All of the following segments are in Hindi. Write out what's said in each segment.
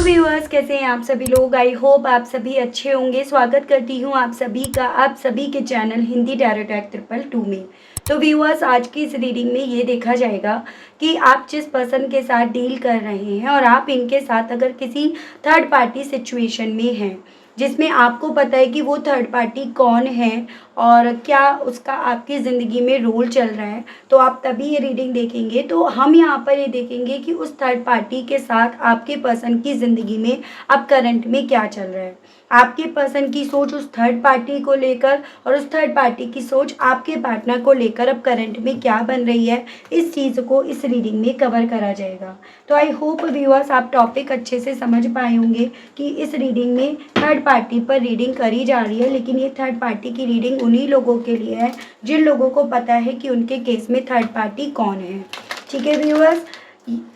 व्यूअर्स, कैसे हैं आप सभी लोग। आई होप आप सभी अच्छे होंगे। स्वागत करती हूं आप सभी का आप सभी के चैनल हिंदी टैरो टैक 222 में। तो व्यूअर्स, आज की इस रीडिंग में ये देखा जाएगा कि आप जिस पर्सन के साथ डील कर रहे हैं और आप इनके साथ अगर किसी थर्ड पार्टी सिचुएशन में हैं जिसमें आपको पता है कि वो थर्ड पार्टी कौन है और क्या उसका आपकी ज़िंदगी में रोल चल रहा है, तो आप तभी ये रीडिंग देखेंगे। तो हम यहाँ पर ये देखेंगे कि उस थर्ड पार्टी के साथ आपके पर्सन की ज़िंदगी में अब करंट में क्या चल रहा है, आपके पर्सन की सोच उस थर्ड पार्टी को लेकर और उस थर्ड पार्टी की सोच आपके पार्टनर को लेकर अब करंट में क्या बन रही है, इस चीज़ को इस रीडिंग में कवर करा जाएगा। तो आई होप व्यूअर्स आप टॉपिक अच्छे से समझ पाए होंगे कि इस रीडिंग में थर्ड पार्टी पर रीडिंग करी जा रही है, लेकिन ये थर्ड पार्टी की रीडिंग उन्हीं लोगों के लिए है जिन लोगों को पता है कि उनके केस में थर्ड पार्टी कौन है। ठीक है व्यूअर्स,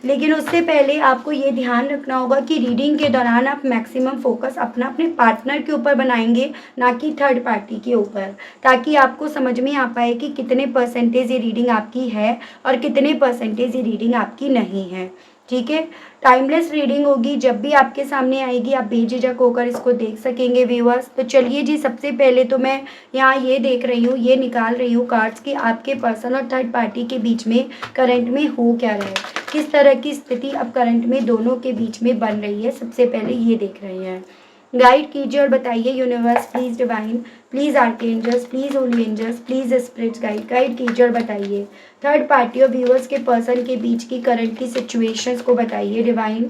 लेकिन उससे पहले आपको ये ध्यान रखना होगा कि रीडिंग के दौरान आप मैक्सिमम फोकस अपने पार्टनर के ऊपर बनाएंगे, ना कि थर्ड पार्टी के ऊपर, ताकि आपको समझ में आ पाए कि कितने परसेंटेज ये रीडिंग आपकी है और कितने परसेंटेज ये रीडिंग आपकी नहीं है। ठीक है, टाइमलेस रीडिंग होगी, जब भी आपके सामने आएगी आप बेझिझक होकर इसको देख सकेंगे व्यूअर्स। तो चलिए जी, सबसे पहले तो मैं यहाँ ये देख रही हूँ, ये निकाल रही हूँ कार्ड्स कि आपके पर्सन और थर्ड पार्टी के बीच में करंट में हो क्या रहा है, किस तरह की स्थिति अब करंट में दोनों के बीच में बन रही है। सबसे पहले ये देख रहे हैं, गाइड कीजिए और बताइए universe, please divine, please archangels, please holy angels, please spirits guide कीजिए और बताइए थर्ड पार्टी और व्यूअर्स के पर्सन के बीच की करंट की सिचुएशंस को बताइए। डिवाइन,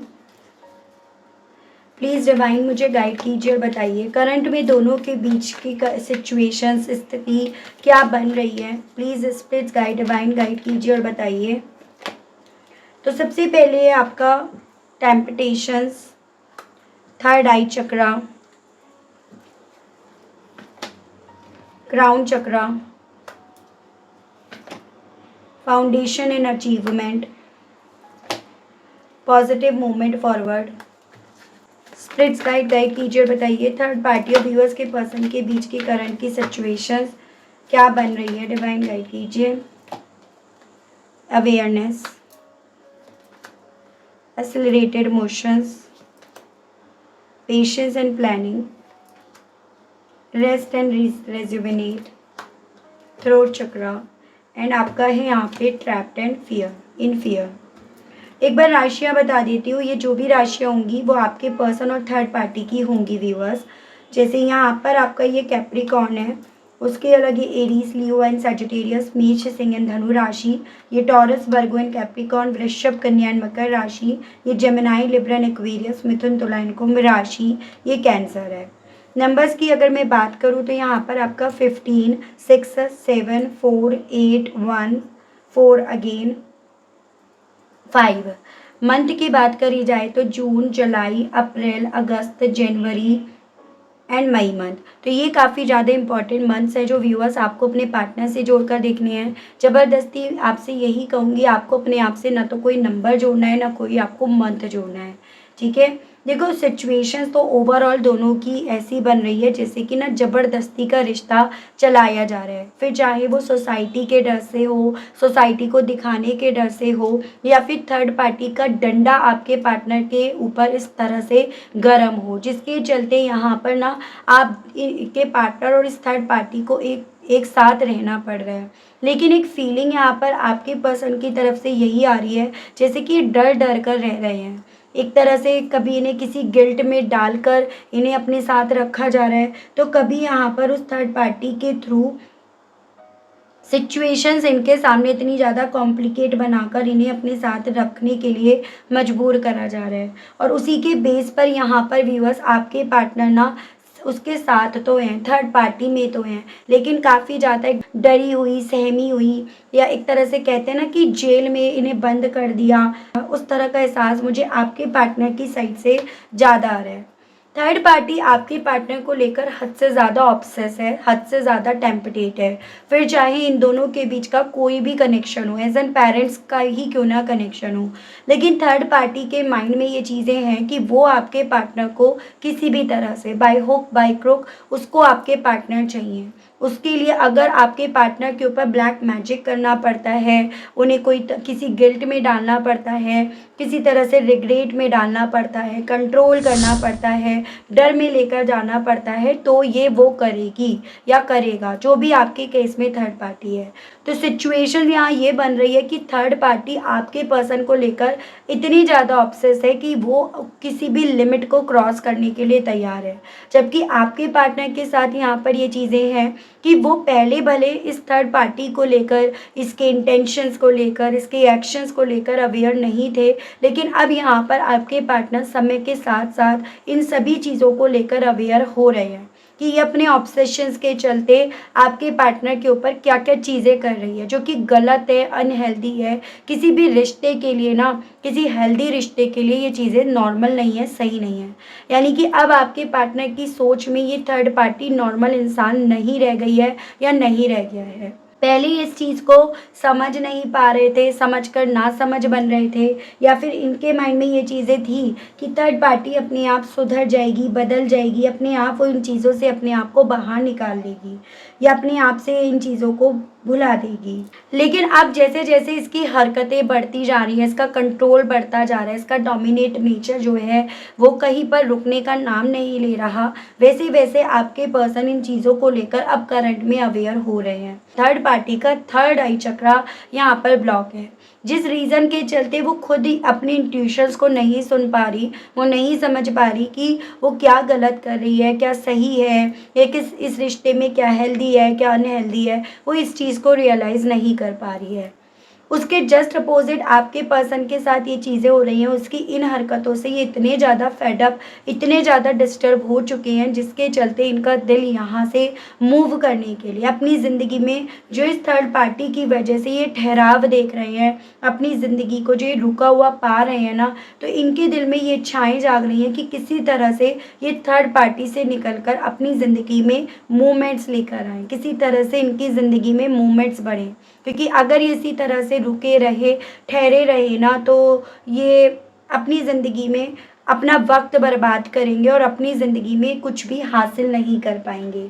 प्लीज डिवाइन मुझे गाइड कीजिए और बताइए करंट में दोनों के बीच की सिचुएशंस, स्थिति क्या बन रही है। Please spirits guide divine guide कीजिए और बताइए। तो सबसे पहले आपका temptations, third eye chakra, crown chakra, foundation and achievement, positive movement forward. Spirits guide कीजिए और बताइए थर्ड पार्टी और व्यूअर्स के पर्सन के बीच की करंट की सिचुएशंस क्या बन रही है। डिवाइन गाइड कीजिए। Awareness, accelerated motions, patience and planning, rest and rejuvenate, throat chakra, and आपका है यहाँ पे trapped and fear, in fear. एक बार राशियाँ बता देती हूँ, ये जो भी राशियाँ होंगी वो आपके पर्सन और थर्ड पार्टी की होंगी व्यूअर्स। जैसे यहाँ पर आपका ये कैप्रिकॉर्न है, उसके अलग ये एरीज, लियो एंड सजिटेरियस, मेष, सिंह एंड धनु राशि, ये टॉरस, वर्गो एंड कैप्रिकॉर्न, वृषभ, कन्या एंड मकर राशि, ये जेमिनाई, लिब्रा एंड एक्वेरियस, मिथुन, तुला एंड कुंभ राशि, ये कैंसर है। नंबर्स की अगर मैं बात करूँ तो यहाँ पर आपका 15, 6, 7, 4, 8, 1, 4 अगेन 5। मंथ की बात करी जाए तो जून, जुलाई, अप्रैल, अगस्त, जनवरी एंड मई मंथ। तो ये काफ़ी ज़्यादा इंपॉर्टेंट मंथ्स है जो व्यूअर्स आपको अपने पार्टनर से जोड़कर देखने हैं। ज़बरदस्ती आपसे यही कहूँगी, आपको अपने आप से ना तो कोई नंबर जोड़ना है, ना कोई आपको मंथ जोड़ना है। ठीक है, देखो सिचुएशंस तो ओवरऑल दोनों की ऐसी बन रही है जैसे कि ना ज़बरदस्ती का रिश्ता चलाया जा रहा है, फिर चाहे वो सोसाइटी के डर से हो, सोसाइटी को दिखाने के डर से हो, या फिर थर्ड पार्टी का डंडा आपके पार्टनर के ऊपर इस तरह से गर्म हो, जिसके चलते यहाँ पर ना आप के पार्टनर और इस थर्ड पार्टी को एक साथ रहना पड़ रहा है। लेकिन एक फीलिंग यहाँ पर आपके पर्सन की तरफ से यही आ रही है जैसे कि डर डर कर रह रहे हैं, एक तरह से कभी इन्हें किसी गिल्ट में डालकर इन्हें अपने साथ रखा जा रहा है, तो कभी यहाँ पर उस थर्ड पार्टी के थ्रू सिचुएशंस इनके सामने इतनी ज़्यादा कॉम्प्लिकेट बनाकर इन्हें अपने साथ रखने के लिए मजबूर करा जा रहा है। और उसी के बेस पर यहाँ पर व्यूअर्स आपके पार्टनर ना उसके साथ तो हैं, थर्ड पार्टी में तो हैं, लेकिन काफ़ी ज़्यादा डरी हुई, सहमी हुई, या एक तरह से कहते हैं ना कि जेल में इन्हें बंद कर दिया, उस तरह का एहसास मुझे आपके पार्टनर की साइड से ज़्यादा आ रहा है। थर्ड पार्टी आपके पार्टनर को लेकर हद से ज़्यादा ऑब्सेस है, हद से ज़्यादा टेम्पटेट है, फिर चाहे इन दोनों के बीच का कोई भी कनेक्शन हो, एज एन पेरेंट्स का ही क्यों ना कनेक्शन हो, लेकिन थर्ड पार्टी के माइंड में ये चीज़ें हैं कि वो आपके पार्टनर को किसी भी तरह से बाय हुक बाय क्रुक उसको आपके पार्टनर चाहिए। उसके लिए अगर आपके पार्टनर के ऊपर ब्लैक मैजिक करना पड़ता है, उन्हें किसी गिल्ट में डालना पड़ता है, किसी तरह से रिग्रेट में डालना पड़ता है, कंट्रोल करना पड़ता है, डर में लेकर जाना पड़ता है, तो ये वो करेगी या करेगा, जो भी आपके केस में थर्ड पार्टी है। तो सिचुएशन यहाँ ये बन रही है कि थर्ड पार्टी आपके पर्सन को लेकर इतनी ज़्यादा ऑब्सेस है कि वो किसी भी लिमिट को क्रॉस करने के लिए तैयार है। जबकि आपके पार्टनर के साथ यहाँ पर ये चीज़ें हैं कि वो पहले भले इस थर्ड पार्टी को लेकर, इसके इंटेंशंस को लेकर, इसके एक्शंस को लेकर अवेयर नहीं थे, लेकिन अब यहाँ पर आपके पार्टनर समय के साथ साथ इन सभी चीज़ों को लेकर अवेयर हो रहे हैं कि ये अपने ऑब्सेशंस के चलते आपके पार्टनर के ऊपर क्या क्या चीज़ें कर रही है, जो कि गलत है, अनहेल्दी है। किसी भी रिश्ते के लिए ना, किसी हेल्दी रिश्ते के लिए ये चीज़ें नॉर्मल नहीं है, सही नहीं है। यानी कि अब आपके पार्टनर की सोच में ये थर्ड पार्टी नॉर्मल इंसान नहीं रह गई है या नहीं रह गया है। पहले इस चीज़ को समझ नहीं पा रहे थे, समझकर ना समझ बन रहे थे, या फिर इनके माइंड में ये चीज़ें थी कि थर्ड पार्टी अपने आप सुधर जाएगी, बदल जाएगी, अपने आप वो इन चीज़ों से अपने आप को बाहर निकाल लेगी या अपने आप से इन चीज़ों को भुला देगी। लेकिन अब जैसे जैसे इसकी हरकतें बढ़ती जा रही हैं, इसका कंट्रोल बढ़ता जा रहा है, इसका डोमिनेट नेचर जो है वो कहीं पर रुकने का नाम नहीं ले रहा, वैसे वैसे आपके पर्सन इन चीज़ों को लेकर अब करंट में अवेयर हो रहे हैं। थर्ड पार्टी का थर्ड आई चक्रा यहाँ पर ब्लॉक है, जिस रीज़न के चलते वो खुद ही अपनी इंट्यूशंस को नहीं सुन पा रही, वो नहीं समझ पा रही कि वो क्या गलत कर रही है, क्या सही है, या इस रिश्ते में क्या हेल्दी है, क्या अनहेल्दी है, वो इस चीज़ को रियलाइज़ नहीं कर पा रही है। उसके जस्ट अपोजिट आपके पर्सन के साथ ये चीज़ें हो रही हैं, उसकी इन हरकतों से ये इतने ज़्यादा फेडअप, इतने ज़्यादा डिस्टर्ब हो चुके हैं, जिसके चलते इनका दिल यहाँ से मूव करने के लिए अपनी ज़िंदगी में जो इस थर्ड पार्टी की वजह से ये ठहराव देख रहे हैं, अपनी ज़िंदगी को जो ये रुका हुआ पा रहे हैं ना, तो इनके दिल में ये इच्छाएँ जाग रही हैं कि किसी तरह से ये थर्ड पार्टी से निकल कर अपनी ज़िंदगी में मूवमेंट्स लेकर आएँ, किसी तरह से इनकी ज़िंदगी में मूवमेंट्स बढ़ें। क्योंकि अगर ये इसी तरह से रुके रहे, ठहरे रहे ना, तो ये अपनी ज़िंदगी में अपना वक्त बर्बाद करेंगे और अपनी ज़िंदगी में कुछ भी हासिल नहीं कर पाएंगे।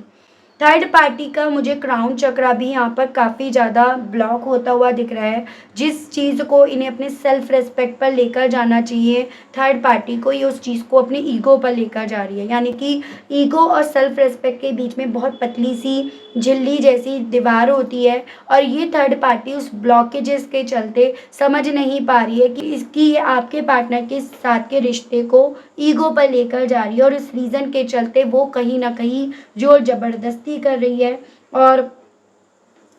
थर्ड पार्टी का मुझे क्राउन चक्रा भी यहाँ पर काफ़ी ज़्यादा ब्लॉक होता हुआ दिख रहा है। जिस चीज़ को इन्हें अपने सेल्फ रिस्पेक्ट पर लेकर जाना चाहिए, थर्ड पार्टी को ये उस चीज़ को अपने ईगो पर लेकर जा रही है। यानी कि ईगो और सेल्फ रिस्पेक्ट के बीच में बहुत पतली सी झिल्ली जैसी दीवार होती है, और ये थर्ड पार्टी उस ब्लॉकेजेस के चलते समझ नहीं पा रही है कि इसकी ये आपके पार्टनर के साथ के रिश्ते को ईगो पर लेकर जा रही है, और इस रीज़न के चलते वो कहीं ना कहीं जोर ज़बरदस्ती कर रही है। और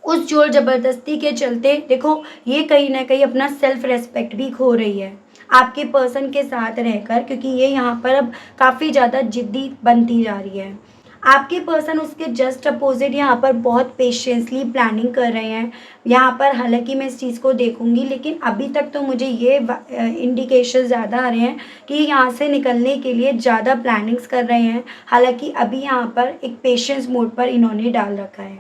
उस जोर ज़बरदस्ती के चलते देखो, ये कहीं ना कहीं अपना सेल्फ रेस्पेक्ट भी खो रही है आपके पर्सन के साथ रहकर, क्योंकि ये यहाँ पर अब काफ़ी ज़्यादा जिद्दी बनती जा रही है। आपके पर्सन उसके जस्ट अपोजिट यहाँ पर बहुत पेशेंसली प्लानिंग कर रहे हैं। यहाँ पर हालांकि मैं इस चीज़ को देखूंगी, लेकिन अभी तक तो मुझे ये इंडिकेशन ज़्यादा आ रहे हैं कि यहाँ से निकलने के लिए ज़्यादा प्लानिंग्स कर रहे हैं। हालांकि अभी यहाँ पर एक पेशेंस मोड पर इन्होंने डाल रखा है।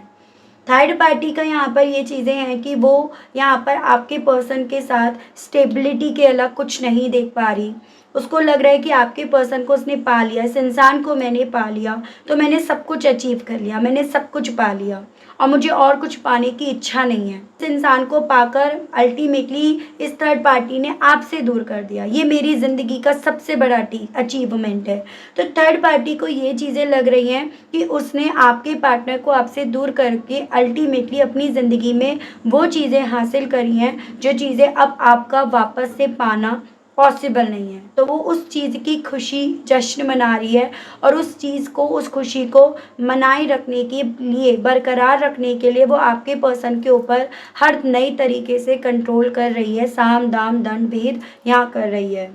थर्ड पार्टी का यहाँ पर ये चीज़ें हैं कि वो यहाँ पर आपके पर्सन के साथ स्टेबिलिटी के अलग कुछ नहीं देख पा रही। उसको लग रहा है कि आपके पर्सन को उसने पा लिया, इस इंसान को मैंने पा लिया तो मैंने सब कुछ अचीव कर लिया, मैंने सब कुछ पा लिया और मुझे और कुछ पाने की इच्छा नहीं है। इस इंसान को पाकर अल्टीमेटली इस थर्ड पार्टी ने आपसे दूर कर दिया, ये मेरी ज़िंदगी का सबसे बड़ा अचीवमेंट है। तो थर्ड पार्टी को ये चीज़ें लग रही हैं कि उसने आपके पार्टनर को आपसे दूर करके अल्टीमेटली अपनी ज़िंदगी में वो चीज़ें हासिल करी हैं जो चीज़ें अब आपका वापस से पाना पॉसिबल नहीं है। तो वो उस चीज़ की खुशी जश्न मना रही है, और उस चीज़ को, उस खुशी को मनाए रखने के लिए, बरकरार रखने के लिए वो आपके पर्सन के ऊपर हर नई तरीके से कंट्रोल कर रही है, साम दाम दंड भेद यहाँ कर रही है।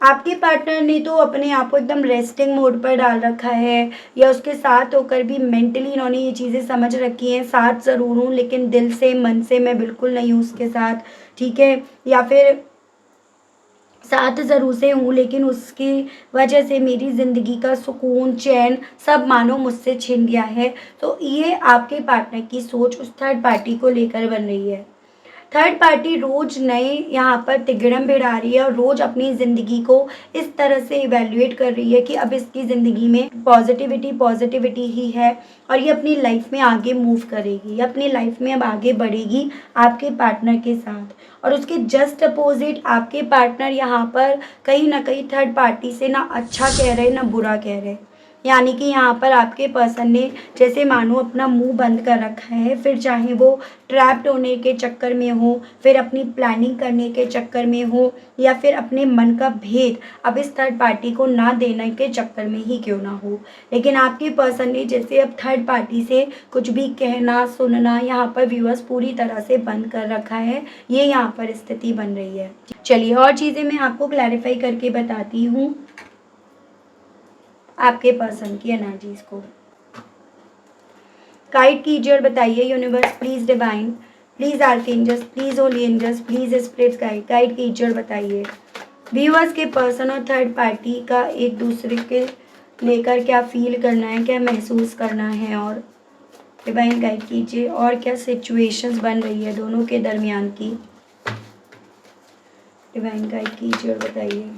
आपके पार्टनर ने तो अपने आप को एकदम रेस्टिंग मोड पर डाल रखा है, या उसके साथ होकर भी मेंटली इन्होंने ये चीज़ें समझ रखी हैं, साथ ज़रूर हूँ लेकिन दिल से, मन से मैं बिल्कुल नहीं हूँ उसके साथ, ठीक है, या फिर साथ ज़रूर से हूँ लेकिन उसकी वजह से मेरी ज़िंदगी का सुकून, चैन सब मानो मुझसे छिन गया है। तो ये आपके पार्टनर की सोच उस थर्ड पार्टी को लेकर बन रही है। थर्ड पार्टी रोज नए यहाँ पर तिगड़म भिड़ा रही है और रोज अपनी ज़िंदगी को इस तरह से इवेल्युएट कर रही है कि अब इसकी ज़िंदगी में पॉजिटिविटी पॉजिटिविटी ही है और ये अपनी लाइफ में आगे मूव करेगी, ये अपनी लाइफ में अब आगे बढ़ेगी आपके पार्टनर के साथ। और उसके जस्ट अपोजिट आपके पार्टनर यहाँ पर कहीं ना कहीं थर्ड पार्टी से ना अच्छा कह रहे ना बुरा कह रहे, यानी कि यहाँ पर आपके पर्सन ने जैसे मानो अपना मुंह बंद कर रखा है, फिर चाहे वो ट्रैप्ड होने के चक्कर में हो, फिर अपनी प्लानिंग करने के चक्कर में हो, या फिर अपने मन का भेद अब इस थर्ड पार्टी को ना देने के चक्कर में ही क्यों ना हो, लेकिन आपके पर्सन ने जैसे अब थर्ड पार्टी से कुछ भी कहना सुनना यहाँ पर व्यूअर्स पूरी तरह से बंद कर रखा है। ये यहाँ पर स्थिति बन रही है। चलिए और चीज़ें मैं आपको क्लैरिफाई करके बताती हूँ आपके पर्सन की एनर्जीज को। गाइड कीजिए और बताइए universe please divine, please archangels, please holy angels, please spirits guide कीजिए और बताइए व्यूअर्स के पर्सन और थर्ड पार्टी का एक दूसरे के लेकर क्या फील करना है, क्या महसूस करना है, और डिवाइन गाइड कीजिए और क्या सिचुएशंस बन रही है दोनों के दरमियान की। डिवाइन गाइड कीजिए और बताइए।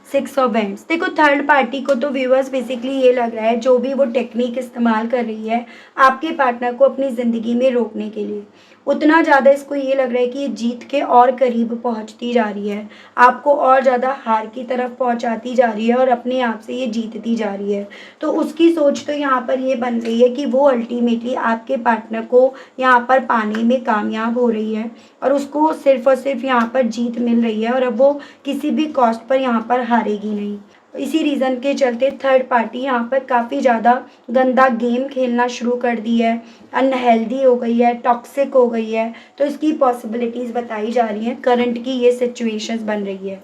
6 ऑफ वैंड्स। देखो थर्ड पार्टी को तो व्यूअर्स बेसिकली ये लग रहा है जो भी वो टेक्निक इस्तेमाल कर रही है आपके पार्टनर को अपनी ज़िंदगी में रोकने के लिए, उतना ज़्यादा इसको ये लग रहा है कि ये जीत के और करीब पहुंचती जा रही है, आपको और ज़्यादा हार की तरफ पहुंचाती जा रही है और अपने आप से ये जीतती जा रही है। तो उसकी सोच तो यहाँ पर ये बन रही है कि वो अल्टीमेटली आपके पार्टनर को यहाँ पर पाने में कामयाब हो रही है और उसको सिर्फ और सिर्फ यहाँ पर जीत मिल रही है और अब वो किसी भी कॉस्ट पर यहाँ पर हारेगी नहीं। इसी रीज़न के चलते थर्ड पार्टी यहाँ पर काफ़ी ज़्यादा गंदा गेम खेलना शुरू कर दी है, अनहेल्दी हो गई है, टॉक्सिक हो गई है। तो इसकी पॉसिबिलिटीज़ बताई जा रही हैं, करंट की ये सिचुएशंस बन रही है।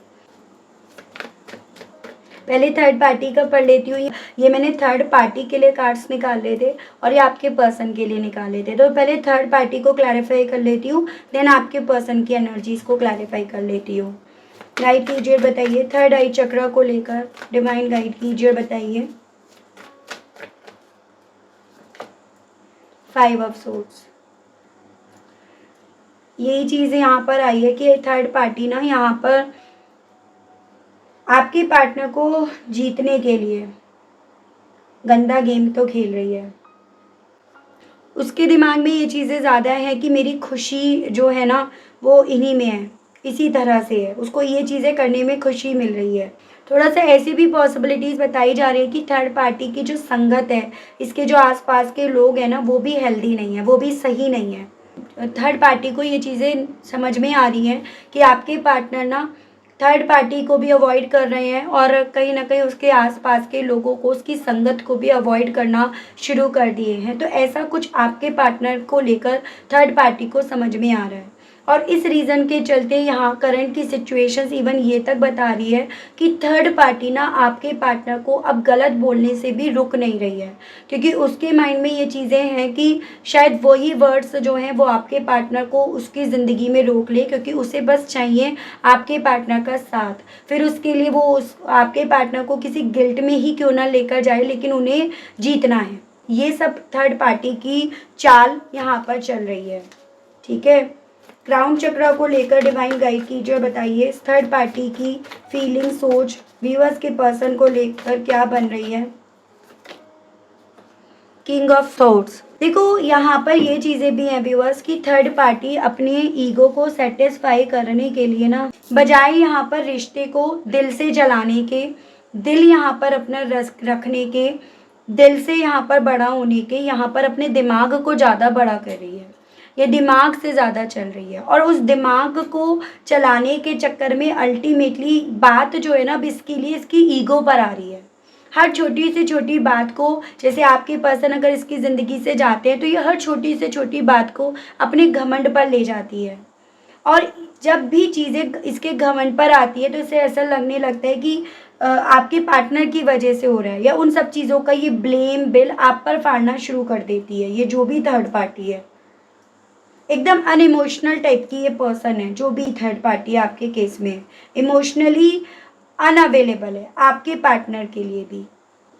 पहले थर्ड पार्टी का पढ़ लेती हूँ। ये मैंने थर्ड पार्टी के लिए कार्ड्स निकाले थे और ये आपके पर्सन के लिए निकाले थे। तो पहले थर्ड पार्टी को क्लैरिफाई कर लेती हूँ, देन आपके पर्सन की एनर्जीज़ को क्लैरिफाई कर लेती हूँ। गाइड कीजिए बताइए थर्ड आई चक्र को लेकर, डिवाइन गाइड कीजिए बताइए। 5 ऑफ सोर्ड्स। यही चीज़ यहाँ पर आई है कि थर्ड पार्टी ना यहाँ पर आपके पार्टनर को जीतने के लिए गंदा गेम तो खेल रही है। उसके दिमाग में ये चीज़ें ज़्यादा है कि मेरी खुशी जो है ना वो इन्हीं में है, इसी तरह से है, उसको ये चीज़ें करने में खुशी मिल रही है। थोड़ा सा ऐसी भी पॉसिबिलिटीज़ बताई जा रही है कि थर्ड पार्टी की जो संगत है, इसके जो आसपास के लोग हैं ना वो भी हेल्दी नहीं है, वो भी सही नहीं है। थर्ड पार्टी को ये चीज़ें समझ में आ रही हैं कि आपके पार्टनर ना थर्ड पार्टी को भी अवॉइड कर रहे हैं और कहीं ना कहीं उसके आसपास के लोगों को, उसकी संगत को भी अवॉइड करना शुरू कर दिए हैं। तो ऐसा कुछ आपके पार्टनर को लेकर थर्ड पार्टी को समझ में आ रहा है और इस रीज़न के चलते यहाँ करंट की सिचुएशंस इवन ये तक बता रही है कि थर्ड पार्टी ना आपके पार्टनर को अब गलत बोलने से भी रुक नहीं रही है, क्योंकि उसके माइंड में ये चीज़ें हैं कि शायद वही वर्ड्स जो हैं वो आपके पार्टनर को उसकी ज़िंदगी में रोक ले, क्योंकि उसे बस चाहिए आपके पार्टनर का साथ। फिर उसके लिए वो उस आपके पार्टनर को किसी गिल्ट में ही क्यों ना लेकर जाए, लेकिन उन्हें जीतना है। ये सब थर्ड पार्टी की चाल यहाँ पर चल रही है। ठीक है, क्राउन चक्र को लेकर डिवाइन गाइड कीजिए, बताइए थर्ड पार्टी की फीलिंग, सोच व्यूअर्स के पर्सन को लेकर क्या बन रही है। King of thoughts. देखो यहाँ पर ये चीज़ें भी हैं व्यूअर्स कि थर्ड पार्टी अपने ईगो को सेटिस्फाई करने के लिए ना, बजाय यहाँ पर रिश्ते को दिल से जलाने के, दिल यहाँ पर अपना रखने के, दिल से यहाँ पर बड़ा होने के, यहाँ पर अपने दिमाग को ज़्यादा बड़ा कर रही है। ये दिमाग से ज़्यादा चल रही है और उस दिमाग को चलाने के चक्कर में अल्टीमेटली बात जो है ना अब इसके लिए इसकी ईगो पर आ रही है। हर छोटी से छोटी बात को, जैसे आपके पर्सन अगर इसकी ज़िंदगी से जाते हैं तो ये हर छोटी से छोटी बात को अपने घमंड पर ले जाती है और जब भी चीज़ें इसके घमंड पर आती है तो इसे ऐसा लगने लगता है कि आपके पार्टनर की वजह से हो रहा है, या उन सब चीज़ों का ये ब्लेम बिल आप पर फाड़ना शुरू कर देती है। ये जो भी थर्ड पार्टी है एकदम अनइमोशनल टाइप की ये पर्सन है, जो भी थर्ड पार्टी आपके केस में इमोशनली अनअवेलेबल है आपके पार्टनर के लिए भी।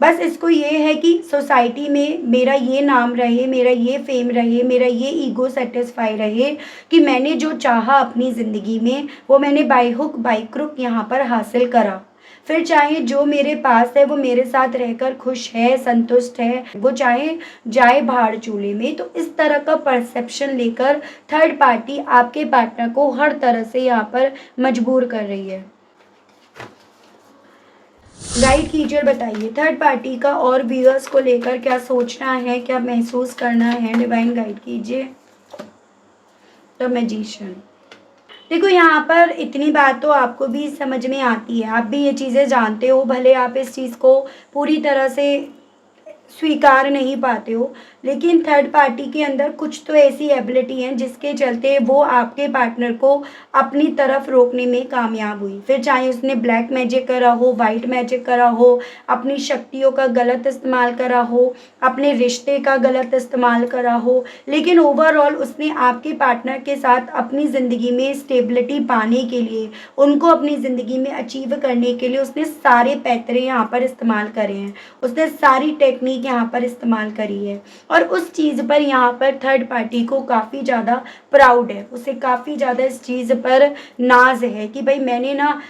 बस इसको ये है कि सोसाइटी में मेरा ये नाम रहे, मेरा ये फेम रहे, मेरा ये ईगो सेटिस्फाई रहे कि मैंने जो चाहा अपनी ज़िंदगी में वो मैंने बाय हुक बाय क्रुक यहाँ पर हासिल करा। फिर चाहे जो मेरे पास है वो मेरे साथ रहकर खुश है, संतुष्ट है, वो चाहे जाए भाड़ चूल्हे में। तो इस तरह का परसेप्शन लेकर थर्ड पार्टी आपके पार्टनर को हर तरह से यहाँ पर मजबूर कर रही है। गाइड कीजिए और बताइए थर्ड पार्टी का और व्यूअर्स को लेकर क्या सोचना है, क्या महसूस करना है, डिवाइन गाइड कीजिए। The magician. देखो यहाँ पर इतनी बात तो आपको भी समझ में आती है, आप भी ये चीज़ें जानते हो, भले आप इस चीज़ को पूरी तरह से स्वीकार नहीं पाते हो, लेकिन थर्ड पार्टी के अंदर कुछ तो ऐसी एबिलिटी है जिसके चलते वो आपके पार्टनर को अपनी तरफ रोकने में कामयाब हुई। फिर चाहे उसने ब्लैक मैजिक करा हो, वाइट मैजिक करा हो, अपनी शक्तियों का गलत इस्तेमाल करा हो, अपने रिश्ते का गलत इस्तेमाल करा हो, लेकिन ओवरऑल उसने आपके पार्टनर के साथ अपनी ज़िंदगी में स्टेबिलिटी पाने के लिए, उनको अपनी ज़िंदगी में अचीव करने के लिए उसने सारे पैतरे यहाँ पर इस्तेमाल करे हैं, उसने सारी टेक्निक यहाँ पर इस्तेमाल करी है। और उस चीज़ पर यहाँ पर थर्ड पार्टी को काफ़ी ज़्यादा प्राउड है, उसे काफ़ी ज़्यादा इस चीज़ पर नाज है कि भाई मैंने ना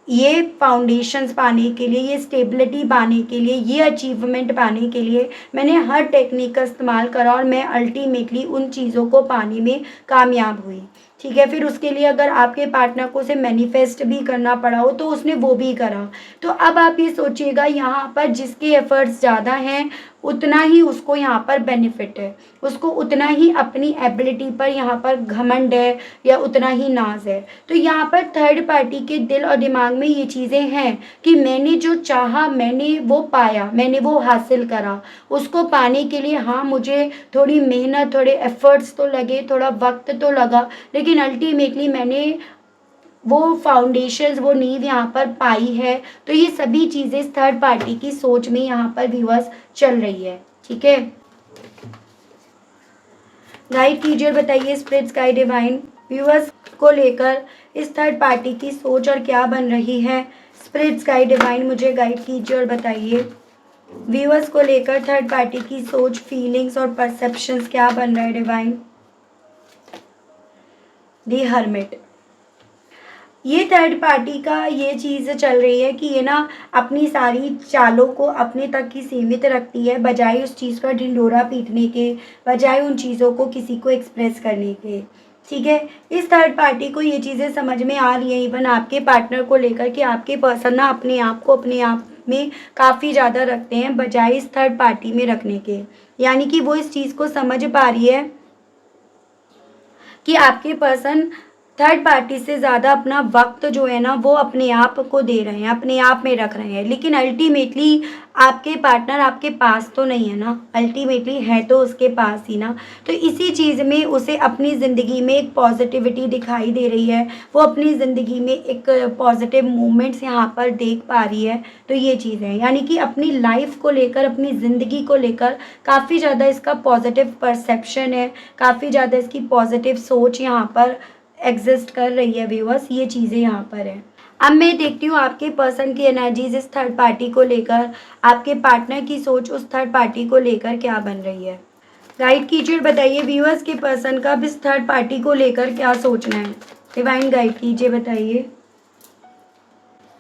ये फाउंडेशंस पाने के लिए, ये स्टेबिलिटी पाने के लिए, ये अचीवमेंट पाने के लिए मैंने हर टेक्निक का इस्तेमाल करा और मैं अल्टीमेटली उन चीज़ों को पाने में कामयाब हुई। ठीक है, फिर उसके लिए अगर आपके पार्टनर को उसे मैनिफेस्ट भी करना पड़ा हो तो उसने वो भी करा। तो अब आप ये सोचिएगा यहाँ पर जिसके एफर्ट्स ज़्यादा हैं उतना ही उसको यहाँ पर बेनिफिट है, उसको उतना ही अपनी एबिलिटी पर यहाँ पर घमंड है या उतना ही नाज है। तो यहाँ पर थर्ड पार्टी के दिल और दिमाग में ये चीज़ें हैं कि मैंने जो चाहा मैंने वो पाया, मैंने वो हासिल करा। उसको पाने के लिए हाँ मुझे थोड़ी मेहनत, थोड़े एफर्ट्स तो लगे, थोड़ा वक्त तो लगा, लेकिन अल्टीमेटली मैंने वो फाउंडेशंस, वो नींव यहाँ पर पाई है। तो ये सभी चीज़ें इस थर्ड पार्टी की सोच में यहाँ पर व्यूअर्स चल रही है। ठीक है, गाइड कीजिए और बताइए स्पिरिट्स गाइड डिवाइन व्यूअर्स को लेकर इस थर्ड पार्टी की सोच और क्या बन रही है। स्पिरिट्स गाइड डिवाइन मुझे गाइड कीजिए और बताइए व्यूअर्स को लेकर थर्ड पार्टी की सोच, फीलिंग्स और परसेप्शंस क्या बन रहा है डिवाइन। दी हर्मिट। ये थर्ड पार्टी का ये चीज़ चल रही है कि ये ना अपनी सारी चालों को अपने तक ही सीमित रखती है, बजाय उस चीज़ का ढिंढोरा पीटने के, बजाय उन चीज़ों को किसी को एक्सप्रेस करने के। ठीक है, इस थर्ड पार्टी को ये चीज़ें समझ में आ रही है इवन आपके पार्टनर को लेकर कि आपके पर्सन ना अपने आप को अपने आप में काफ़ी ज़्यादा रखते हैं बजाय इस थर्ड पार्टी में रखने के। यानी कि वो इस चीज़ को समझ पा रही है कि आपके पर्सन थर्ड पार्टी से ज़्यादा अपना वक्त जो है ना वो अपने आप को दे रहे हैं, अपने आप में रख रहे हैं, लेकिन अल्टीमेटली आपके पार्टनर आपके पास तो नहीं है ना, अल्टीमेटली है तो उसके पास ही ना। तो इसी चीज़ में उसे अपनी ज़िंदगी में एक पॉजिटिविटी दिखाई दे रही है, वो अपनी ज़िंदगी में एक पॉजिटिव मूवमेंट्स यहाँ पर देख पा रही है। तो ये चीज़ है, यानी कि अपनी लाइफ को लेकर, अपनी ज़िंदगी को लेकर काफ़ी ज़्यादा इसका पॉजिटिव परसेप्शन है, काफ़ी ज़्यादा इसकी पॉजिटिव सोच यहाँ पर एग्जिस्ट कर रही है व्यूअर्स। ये चीज़ें यहाँ पर है। अब मैं देखती हूँ आपके पर्सन की एनर्जीज इस थर्ड पार्टी को लेकर, आपके पार्टनर की सोच उस थर्ड पार्टी को लेकर क्या बन रही है। गाइड कीजिए, बताइए व्यूअर्स के पर्सन का इस थर्ड पार्टी को लेकर क्या सोचना है। डिवाइन गाइड कीजिए, बताइए।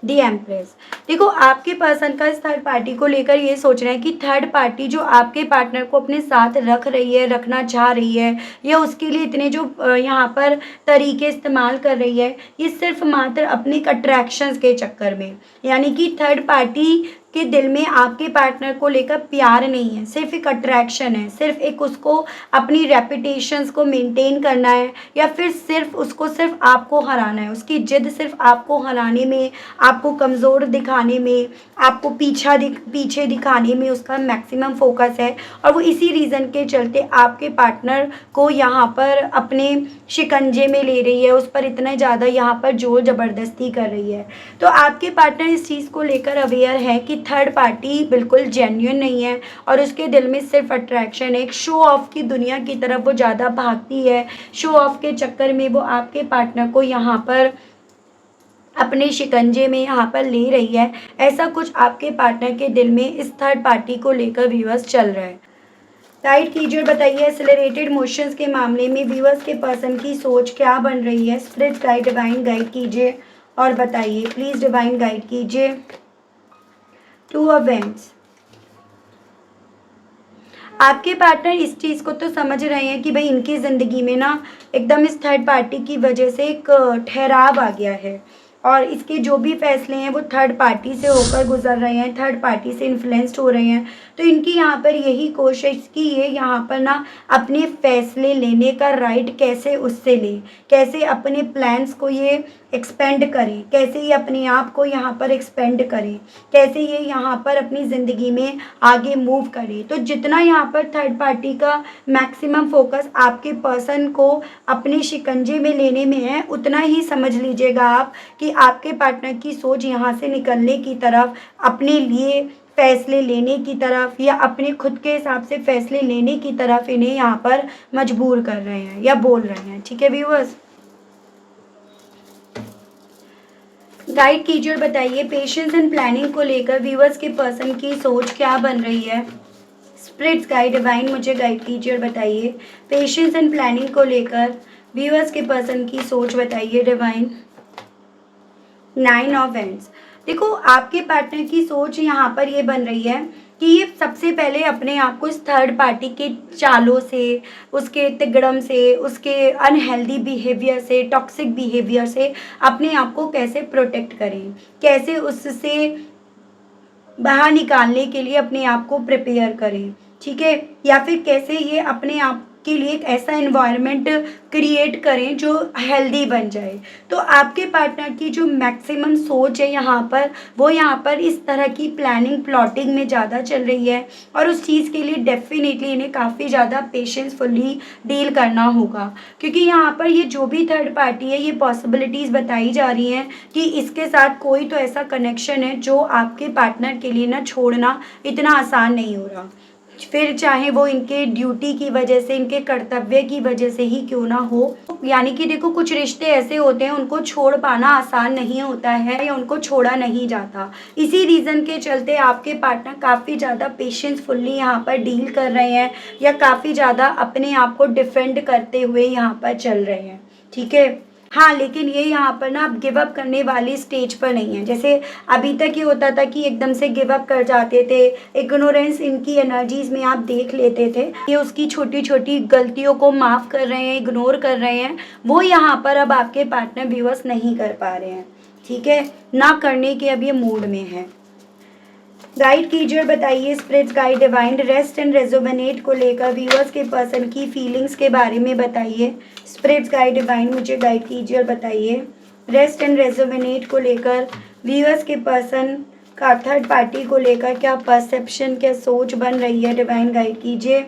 The empress. देखो आपके पर्सन का इस थर्ड पार्टी को लेकर ये सोचना है कि थर्ड पार्टी जो आपके पार्टनर को अपने साथ रख रही है, रखना चाह रही है, या उसके लिए इतने जो यहाँ पर तरीके इस्तेमाल कर रही है, ये सिर्फ मात्र अपने अट्रैक्शंस के चक्कर में। यानी कि थर्ड पार्टी के दिल में आपके पार्टनर को लेकर प्यार नहीं है, सिर्फ एक अट्रैक्शन है, सिर्फ एक उसको अपनी रेपुटेशंस को मेंटेन करना है, या फिर सिर्फ आपको हराना है। उसकी जिद सिर्फ आपको हराने में, आपको कमज़ोर दिखाने में, आपको पीछे दिखाने में उसका मैक्सिमम फोकस है। और वो इसी रीज़न के चलते आपके पार्टनर को यहाँ पर अपने शिकंजे में ले रही है, उस पर इतना ज़्यादा यहाँ पर जोर ज़बरदस्ती कर रही है। तो आपके पार्टनर इस चीज़ को लेकर अवेयर है कि थर्ड पार्टी बिल्कुल जेन्युइन नहीं है और उसके दिल में सिर्फ अट्रैक्शन है। एक शो ऑफ की दुनिया की तरफ वो ज़्यादा भागती है, शो ऑफ के चक्कर में वो आपके पार्टनर को यहाँ पर अपने शिकंजे में यहाँ पर ले रही है, ऐसा कुछ आपके पार्टनर के दिल में इस थर्ड पार्टी को लेकर व्यूअर्स चल रहा है। गाइड कीजिए और बताइए एक्सेलरेटेड मोशंस के मामले में व्यूअर्स के पर्सन की सोच क्या बन रही है। स्पिरिट गाइड डिवाइन गाइड कीजिए और बताइए प्लीज, डिवाइन गाइड कीजिए। 2 ऑफ वैंड्स। आपके पार्टनर इस चीज़ को तो समझ रहे हैं कि भाई इनकी ज़िंदगी में ना एकदम इस थर्ड पार्टी की वजह से एक ठहराव आ गया है और इसके जो भी फैसले हैं वो थर्ड पार्टी से होकर गुजर रहे हैं, थर्ड पार्टी से इन्फ्लुएंस्ड हो रहे हैं। तो इनकी यहाँ पर यही कोशिश कि ये यहाँ पर ना अपने फैसले लेने का राइट कैसे उससे ले, कैसे अपने प्लान्स को ये एक्सपेंड करें, कैसे ये अपने आप को यहाँ पर एक्सपेंड करें, कैसे ये यहाँ पर अपनी ज़िंदगी में आगे मूव करें। तो जितना यहाँ पर थर्ड पार्टी का मैक्सिमम फोकस आपके पर्सन को अपने शिकंजे में लेने में है, उतना ही समझ लीजिएगा आप कि आपके पार्टनर की सोच यहाँ से निकलने की तरफ, अपने लिए फैसले लेने की तरफ या अपने खुद के हिसाब से फैसले लेने की तरफ इन्हें यहाँ पर मजबूर कर रहे हैं या बोल रहे हैं। ठीक है व्यूअर्स, गाइड कीजिए और बताइए पेशेंस एंड प्लानिंग को लेकर व्यूअर्स के पर्सन की सोच क्या बन रही है। स्पिरिट्स गाइड डिवाइन मुझे गाइड कीजिए और बताइए पेशेंस एंड प्लानिंग को लेकर व्यूअर्स के पर्सन की सोच बताइए डिवाइन। 9 of wands. देखो आपके पार्टनर की सोच यहाँ पर ये बन रही है कि ये सबसे पहले अपने आप को इस थर्ड पार्टी के चालों से, उसके तिगड़म से, उसके अनहेल्दी बिहेवियर से, टॉक्सिक बिहेवियर से अपने आप को कैसे प्रोटेक्ट करें, कैसे उससे बाहर निकालने के लिए अपने आप को प्रिपेयर करें। ठीक है, या फिर कैसे ये अपने आप के लिए एक ऐसा एनवायरनमेंट क्रिएट करें जो हेल्दी बन जाए। तो आपके पार्टनर की जो मैक्सिमम सोच है यहाँ पर, वो यहाँ पर इस तरह की प्लानिंग प्लॉटिंग में ज़्यादा चल रही है और उस चीज़ के लिए डेफिनेटली इन्हें काफ़ी ज़्यादा पेशेंसफुली डील करना होगा, क्योंकि यहाँ पर ये जो भी थर्ड पार्टी है, ये पॉसिबिलिटीज़ बताई जा रही हैं कि इसके साथ कोई तो ऐसा कनेक्शन है जो आपके पार्टनर के लिए ना छोड़ना इतना आसान नहीं हो रहा। फिर चाहे वो इनके ड्यूटी की वजह से, इनके कर्तव्य की वजह से ही क्यों ना हो। यानी कि देखो कुछ रिश्ते ऐसे होते हैं उनको छोड़ पाना आसान नहीं होता है या उनको छोड़ा नहीं जाता। इसी रीज़न के चलते आपके पार्टनर काफ़ी ज़्यादा पेशेंसफुली यहाँ पर डील कर रहे हैं या काफ़ी ज़्यादा अपने आप को डिफेंड करते हुए यहाँ पर चल रहे हैं। ठीक है, हाँ, लेकिन ये यहाँ पर ना अब गिव अप करने वाली स्टेज पर नहीं है। जैसे अभी तक ये होता था कि एकदम से गिव अप कर जाते थे, इग्नोरेंस इनकी एनर्जीज में आप देख लेते थे, ये उसकी छोटी छोटी गलतियों को माफ़ कर रहे हैं, इग्नोर कर रहे हैं, वो यहाँ पर अब आपके पार्टनर व्यूअर्स नहीं कर पा रहे हैं। ठीक है, ना करने के अब ये मूड में है। गाइड कीजिए और बताइए spirit guide divine rest and resonate को लेकर व्यूअर्स के पर्सन की फीलिंग्स के बारे में बताइए। स्पिरिट गाइड डिवाइन मुझे गाइड कीजिए और बताइए रेस्ट एंड रेजोनेट को लेकर व्यूअर्स के पर्सन का थर्ड पार्टी को लेकर क्या परसेप्शन, क्या सोच बन रही है। डिवाइन गाइड कीजिए।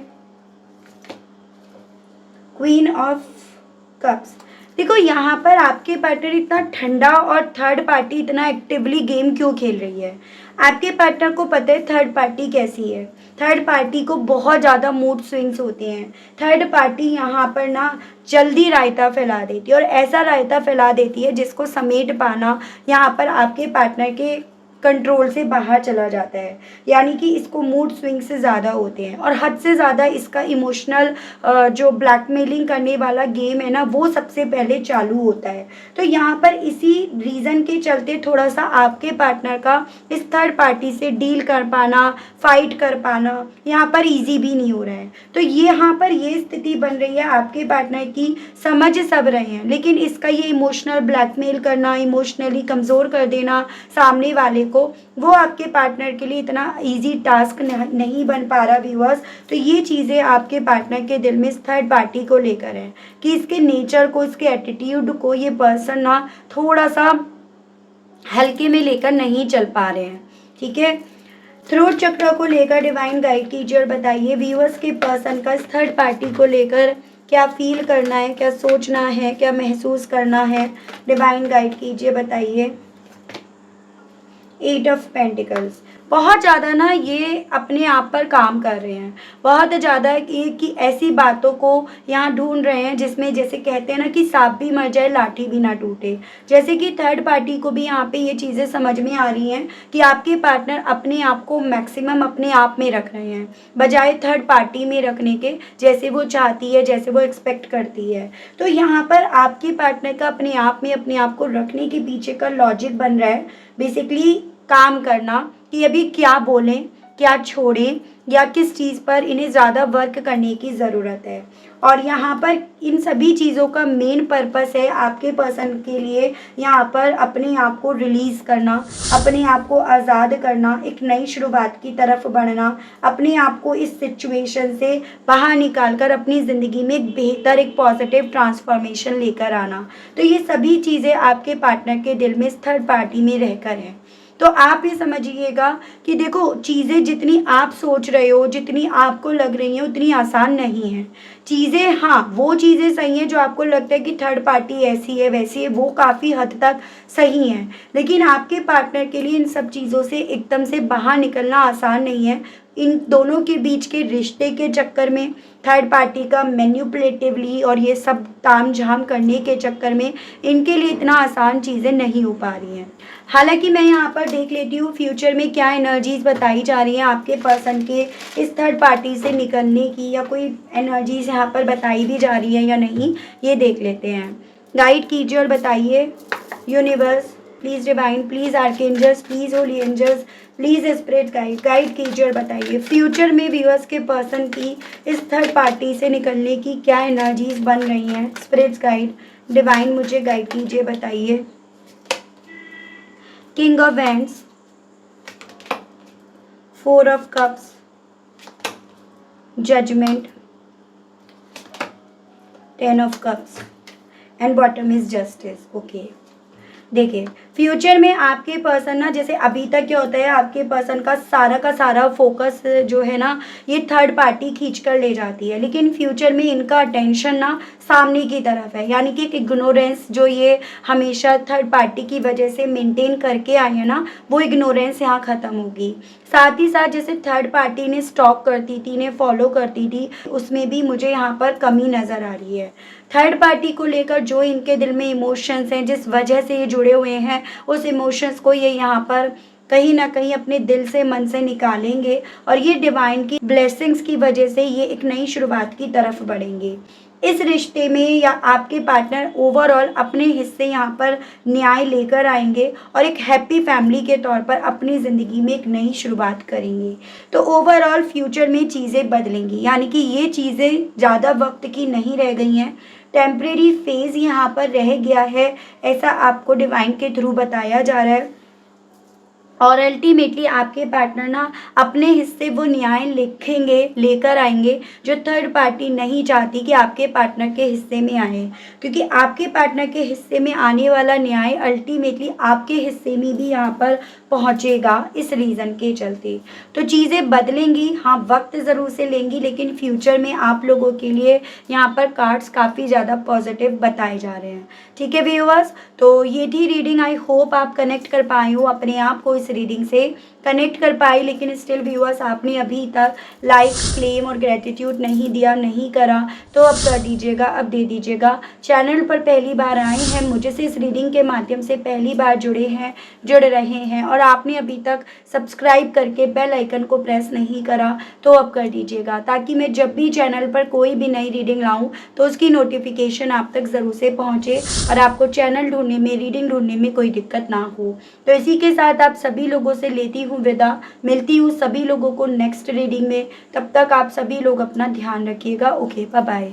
Queen of cups. देखो यहाँ पर आपके पार्टनर इतना ठंडा और थर्ड पार्टी इतना एक्टिवली गेम क्यों खेल रही है। आपके पार्टनर को पता है थर्ड पार्टी कैसी है। थर्ड पार्टी को बहुत ज़्यादा मूड स्विंग्स होते हैं। थर्ड पार्टी यहाँ पर ना जल्दी रायता फैला देती है और ऐसा रायता फैला देती है जिसको समेट पाना यहाँ पर आपके पार्टनर के कंट्रोल से बाहर चला जाता है। यानी कि इसको मूड स्विंग से ज़्यादा होते हैं और हद से ज़्यादा इसका इमोशनल जो ब्लैकमेलिंग करने वाला गेम है ना, वो सबसे पहले चालू होता है। तो यहाँ पर इसी रीज़न के चलते थोड़ा सा आपके पार्टनर का इस थर्ड पार्टी से डील कर पाना, फाइट कर पाना यहाँ पर ईजी भी नहीं हो रहा है। तो ये यहाँ पर ये स्थिति बन रही है, आपके पार्टनर की समझ सब रहे हैं, लेकिन इसका ये इमोशनल ब्लैकमेल करना, इमोशनली कमज़ोर कर देना सामने वाले को, वो आपके पार्टनर के लिए इतना इजी टास्क नहीं बन पा रहा व्यूअर्स। तो ये चीज़ें आपके पार्टनर के दिल में इस थर्ड पार्टी को लेकर है कि इसके नेचर को, इसके एटीट्यूड को ये पर्सन ना थोड़ा सा हल्के में लेकर नहीं चल पा रहे हैं। ठीक है, थ्रोट चक्र को लेकर डिवाइन गाइड कीजिए और बताइए व्यूअर्स के पर्सन का इस थर्ड पार्टी को लेकर क्या फील करना है, क्या सोचना है, क्या महसूस करना है। डिवाइन गाइड कीजिए, बताइए। 8 ऑफ पेंटिकल्स। बहुत ज़्यादा ना ये अपने आप पर काम कर रहे हैं, बहुत ज़्यादा कि ऐसी बातों को यहाँ ढूंढ रहे हैं जिसमें जैसे कहते हैं ना कि सांप भी मर जाए लाठी भी ना टूटे। जैसे कि थर्ड पार्टी को भी यहाँ पे ये चीज़ें समझ में आ रही हैं कि आपके पार्टनर अपने आप को मैक्सिमम अपने आप में रख रहे हैं बजाय थर्ड पार्टी में रखने के, जैसे वो चाहती है, जैसे वो एक्सपेक्ट करती है। तो यहाँ पर आपके पार्टनर का अपने आप में अपने आप को रखने के पीछे का लॉजिक बन रहा है बेसिकली काम करना, कि अभी क्या बोलें, क्या छोड़ें, या किस चीज़ पर इन्हें ज़्यादा वर्क करने की ज़रूरत है। और यहाँ पर इन सभी चीज़ों का मेन पर्पस है आपके पर्सन के लिए यहाँ पर अपने आप को रिलीज़ करना, अपने आप को आज़ाद करना, एक नई शुरुआत की तरफ बढ़ना, अपने आप को इस सिचुएशन से बाहर निकाल कर अपनी ज़िंदगी में एक बेहतर, एक पॉजिटिव ट्रांसफॉर्मेशन लेकर आना। तो ये सभी चीज़ें आपके पार्टनर के दिल में इस थर्ड पार्टी में रहकर हैं। तो आप ये समझिएगा कि देखो, चीज़ें जितनी आप सोच रहे हो, जितनी आपको लग रही हैं, उतनी आसान नहीं है चीज़ें। हाँ, वो चीज़ें सही हैं जो आपको लगता है कि थर्ड पार्टी ऐसी है वैसी है, वो काफ़ी हद तक सही हैं, लेकिन आपके पार्टनर के लिए इन सब चीज़ों से एकदम से बाहर निकलना आसान नहीं है। इन दोनों के बीच के रिश्ते के चक्कर में, थर्ड पार्टी का मैन्युपुलेटिवली और ये सब ताम झाम करने के चक्कर में इनके लिए इतना आसान चीज़ें नहीं हो पा रही हैं। हालांकि मैं यहाँ पर देख लेती हूँ फ्यूचर में क्या एनर्जीज बताई जा रही हैं आपके पर्सन के इस थर्ड पार्टी से निकलने की, या कोई एनर्जीज यहाँ पर बताई भी जा रही है या नहीं, ये देख लेते हैं। गाइड कीजिए और बताइए universe, please divine, please archangels, please holy angels, please spirit guide कीजिए और बताइए फ्यूचर में व्यूअर्स के पर्सन की इस थर्ड पार्टी से निकलने की क्या एनर्जीज बन रही हैं। स्पिरिट्स गाइड डिवाइन मुझे गाइड कीजिए, बताइए। King of wands, 4 of cups, judgement, 10 of cups and bottom is justice. Okay, देखिए फ्यूचर में आपके पर्सन ना, जैसे अभी तक क्या होता है, आपके पर्सन का सारा फोकस जो है ना ये थर्ड पार्टी खींच कर ले जाती है, लेकिन फ्यूचर में इनका अटेंशन ना सामने की तरफ है, यानी कि एक इग्नोरेंस जो ये हमेशा थर्ड पार्टी की वजह से मेंटेन करके आए हैं ना, वो इग्नोरेंस यहाँ ख़त्म होगी। साथ ही साथ जैसे थर्ड पार्टी ने स्टॉक करती थी, ने फॉलो करती थी, उसमें भी मुझे यहाँ पर कमी नज़र आ रही है। थर्ड पार्टी को लेकर जो इनके दिल में इमोशंस हैं, जिस वजह से ये जुड़े हुए हैं, उस इमोशंस को ये यहाँ पर कहीं ना कहीं अपने दिल से, मन से निकालेंगे, और ये डिवाइन की ब्लेसिंग्स की वजह से ये एक नई शुरुआत की तरफ बढ़ेंगे। इस रिश्ते में या आपके पार्टनर ओवरऑल अपने हिस्से यहाँ पर न्याय लेकर आएंगे और एक हैप्पी फैमिली के तौर पर अपनी ज़िंदगी में एक नई शुरुआत करेंगे। तो ओवरऑल फ्यूचर में चीज़ें बदलेंगी, यानी कि ये चीज़ें ज़्यादा वक्त की नहीं रह गई हैं, टेम्परेरी फेज़ यहाँ पर रह गया है, ऐसा आपको डिवाइन के थ्रू बताया जा रहा है। और अल्टीमेटली आपके पार्टनर ना अपने हिस्से वो न्याय लिखेंगे, लेकर आएंगे, जो थर्ड पार्टी नहीं चाहती कि आपके पार्टनर के हिस्से में आए, क्योंकि आपके पार्टनर के हिस्से में आने वाला न्याय अल्टीमेटली आपके हिस्से में भी यहाँ पर पहुँचेगा, इस रीज़न के चलते। तो चीज़ें बदलेंगी, हाँ वक्त ज़रूर से लेंगी, लेकिन फ्यूचर में आप लोगों के लिए यहाँ पर कार्ड्स काफ़ी ज़्यादा पॉजिटिव बताए जा रहे हैं। ठीक है व्यूअर्स, तो ये थी रीडिंग। आई होप आप कनेक्ट कर पाए हो, अपने आप को इस रीडिंग से कनेक्ट कर पाए, लेकिन स्टिल व्यूअर्स आपने अभी तक लाइक, क्लेम और ग्रेटिट्यूड नहीं दिया, नहीं करा, तो अब कर दीजिएगा, अब दे दीजिएगा। चैनल पर पहली बार आए हैं, मुझे से इस रीडिंग के माध्यम से पहली बार जुड़े हैं, जुड़ रहे हैं, और आपने अभी तक सब्सक्राइब करके बेल आइकन को प्रेस नहीं करा, तो अब कर दीजिएगा, ताकि मैं जब भी चैनल पर कोई भी नई रीडिंग लाऊं तो उसकी नोटिफिकेशन आप तक ज़रूर से पहुंचे और आपको चैनल ढूंढने में, रीडिंग ढूंढने में कोई दिक्कत ना हो। तो इसी के साथ आप सभी लोगों से लेती हूँ विदा, मिलती हूँ सभी लोगों को नेक्स्ट रीडिंग में। तब तक आप सभी लोग अपना ध्यान रखिएगा। Okay, bye bye.